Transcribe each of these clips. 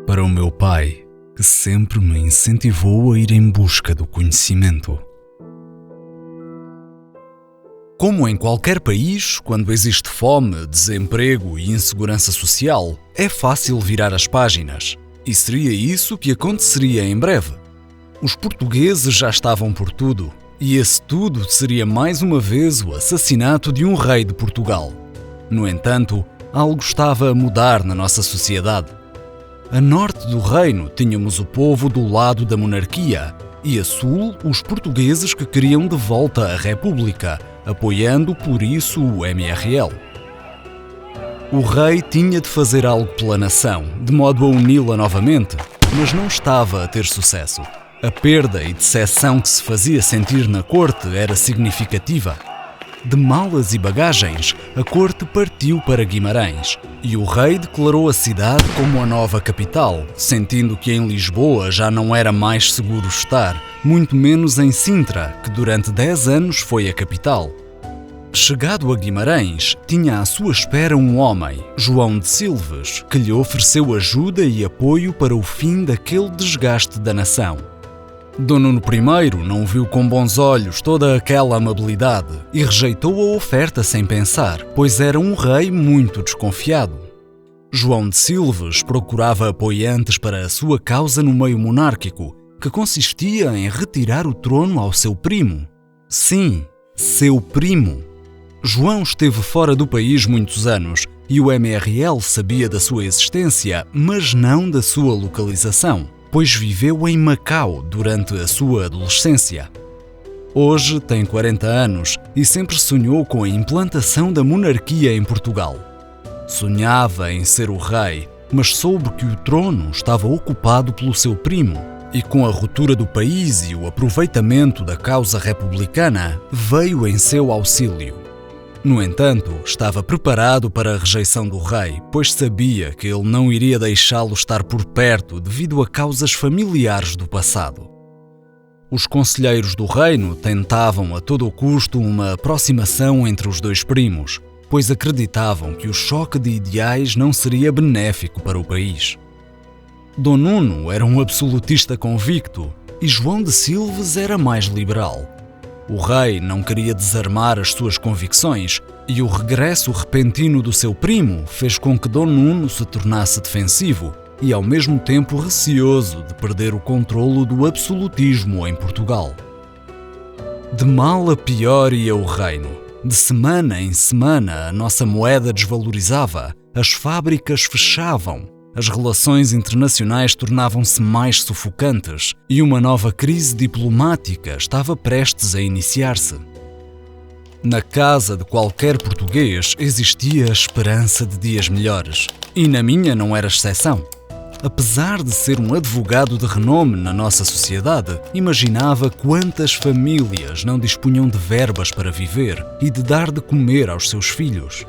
Para o meu pai, que sempre me incentivou a ir em busca do conhecimento. Como em qualquer país, quando existe fome, desemprego e insegurança social, é fácil virar as páginas. E seria isso que aconteceria em breve. Os portugueses já estavam por tudo, e esse tudo seria mais uma vez o assassinato de um rei de Portugal. No entanto, algo estava a mudar na nossa sociedade. A norte do reino tínhamos o povo do lado da monarquia e a sul os portugueses que queriam de volta a república, apoiando por isso o MRL. O rei tinha de fazer algo pela nação, de modo a uni-la novamente, mas não estava a ter sucesso. A perda e decepção que se fazia sentir na corte era significativa. De malas e bagagens, a corte partiu para Guimarães e o rei declarou a cidade como a nova capital, sentindo que em Lisboa já não era mais seguro estar, muito menos em Sintra, que durante 10 anos foi a capital. Chegado a Guimarães, tinha à sua espera um homem, João de Silves, que lhe ofereceu ajuda e apoio para o fim daquele desgaste da nação. Dom Nuno I não viu com bons olhos toda aquela amabilidade e rejeitou a oferta sem pensar, pois era um rei muito desconfiado. João de Silves procurava apoiantes para a sua causa no meio monárquico, que consistia em retirar o trono ao seu primo. Sim, seu primo. João esteve fora do país muitos anos e o MRL sabia da sua existência, mas não da sua localização, pois viveu em Macau durante a sua adolescência. Hoje tem 40 anos e sempre sonhou com a implantação da monarquia em Portugal. Sonhava em ser o rei, mas soube que o trono estava ocupado pelo seu primo e com a ruptura do país e o aproveitamento da causa republicana, veio em seu auxílio. No entanto, estava preparado para a rejeição do rei, pois sabia que ele não iria deixá-lo estar por perto devido a causas familiares do passado. Os conselheiros do reino tentavam a todo custo uma aproximação entre os dois primos, pois acreditavam que o choque de ideais não seria benéfico para o país. Dom Nuno era um absolutista convicto e João de Silves era mais liberal. O rei não queria desarmar as suas convicções e o regresso repentino do seu primo fez com que Dom Nuno se tornasse defensivo e ao mesmo tempo receoso de perder o controlo do absolutismo em Portugal. De mal a pior ia o reino. De semana em semana a nossa moeda desvalorizava, as fábricas fechavam, as relações internacionais tornavam-se mais sufocantes e uma nova crise diplomática estava prestes a iniciar-se. Na casa de qualquer português existia a esperança de dias melhores, e na minha não era exceção. Apesar de ser um advogado de renome na nossa sociedade, imaginava quantas famílias não dispunham de verbas para viver e de dar de comer aos seus filhos.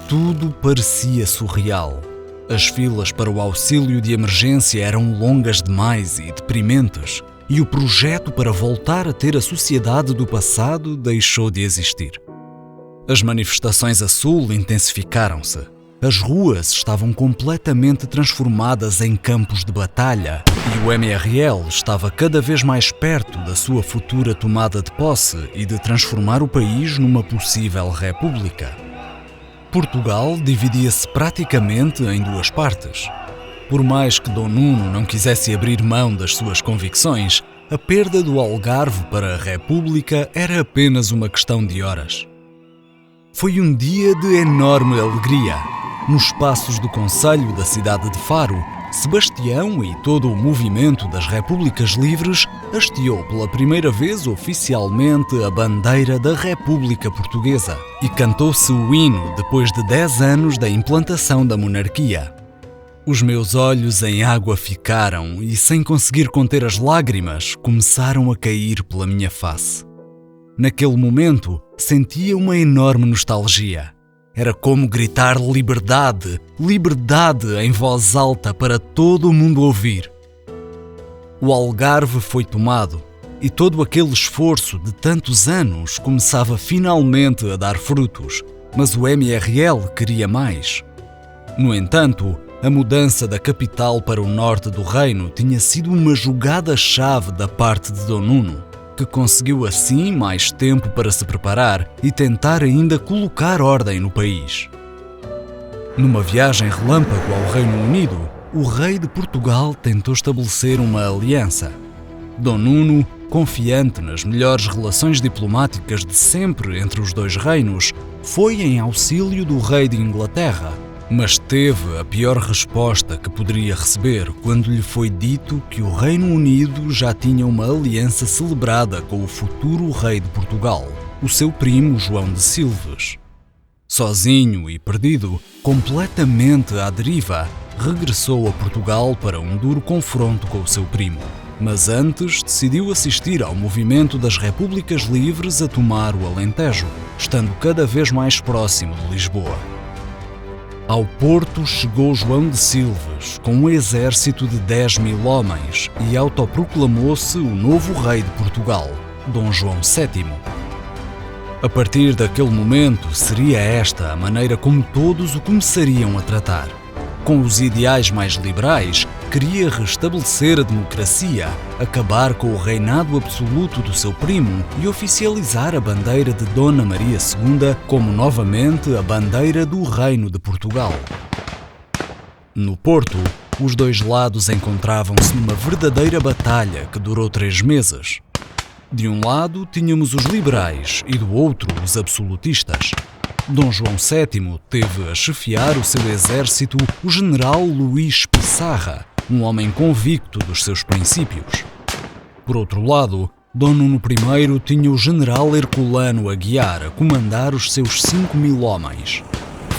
Tudo parecia surreal. As filas para o auxílio de emergência eram longas demais e deprimentes, e o projeto para voltar a ter a sociedade do passado deixou de existir. As manifestações a sul intensificaram-se. As ruas estavam completamente transformadas em campos de batalha e o MRL estava cada vez mais perto da sua futura tomada de posse e de transformar o país numa possível república. Portugal dividia-se praticamente em duas partes. Por mais que Dom Nuno não quisesse abrir mão das suas convicções, a perda do Algarve para a República era apenas uma questão de horas. Foi um dia de enorme alegria. Nos passos do concelho da cidade de Faro, Sebastião e todo o movimento das Repúblicas Livres hasteou pela primeira vez oficialmente a bandeira da República Portuguesa e cantou-se o hino depois de 10 anos da implantação da monarquia. Os meus olhos em água ficaram e, sem conseguir conter as lágrimas, começaram a cair pela minha face. Naquele momento, sentia uma enorme nostalgia. Era como gritar liberdade, liberdade em voz alta para todo o mundo ouvir. O Algarve foi tomado e todo aquele esforço de tantos anos começava finalmente a dar frutos, mas o MRL queria mais. No entanto, A mudança da capital para o norte do reino tinha sido uma jogada-chave da parte de Dom Nuno, que conseguiu assim mais tempo para se preparar e tentar ainda colocar ordem no país. Numa viagem relâmpago ao Reino Unido, o rei de Portugal tentou estabelecer uma aliança. Dom Nuno, confiante nas melhores relações diplomáticas de sempre entre os dois reinos, foi em auxílio do rei de Inglaterra, mas teve a pior resposta que poderia receber quando lhe foi dito que o Reino Unido já tinha uma aliança celebrada com o futuro rei de Portugal, o seu primo João de Silves. Sozinho e perdido, completamente à deriva, regressou a Portugal para um duro confronto com o seu primo. Mas antes decidiu assistir ao movimento das Repúblicas Livres a tomar o Alentejo, estando cada vez mais próximo de Lisboa. Ao Porto chegou João de Silves, com um exército de 10.000 homens, e autoproclamou-se o novo rei de Portugal, Dom João VII. A partir daquele momento, seria esta a maneira como todos o começariam a tratar. Com os ideais mais liberais, queria restabelecer a democracia, acabar com o reinado absoluto do seu primo e oficializar a bandeira de Dona Maria II como novamente a bandeira do Reino de Portugal. No Porto, os dois lados encontravam-se numa verdadeira batalha que durou 3 meses. De um lado tínhamos os liberais e do outro os absolutistas. Dom João VII teve a chefiar o seu exército o general Luís Pissarra, um homem convicto dos seus princípios. Por outro lado, Dom Nuno I tinha o general Herculano Aguiar a comandar os seus 5.000 homens.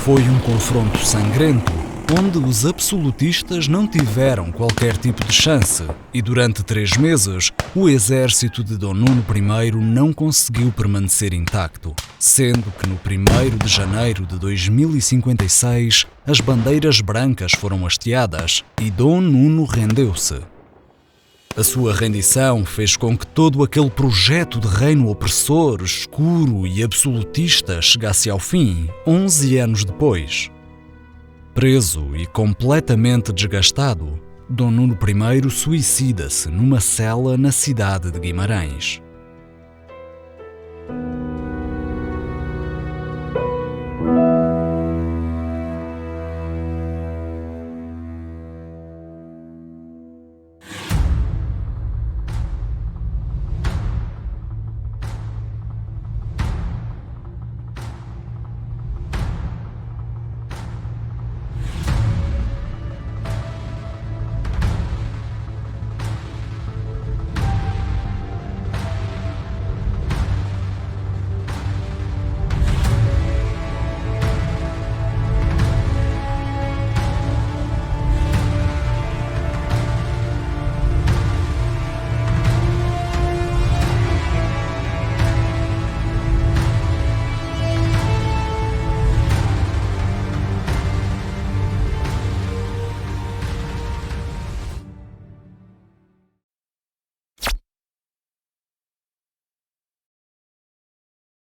Foi um confronto sangrento, onde os absolutistas não tiveram qualquer tipo de chance e durante 3 meses o exército de Dom Nuno I não conseguiu permanecer intacto, sendo que no 1º de janeiro de 2056 as bandeiras brancas foram hasteadas e Dom Nuno rendeu-se. A sua rendição fez com que todo aquele projeto de reino opressor, escuro e absolutista chegasse ao fim, 11 anos depois. Preso e completamente desgastado, Dom Nuno I suicida-se numa cela na cidade de Guimarães.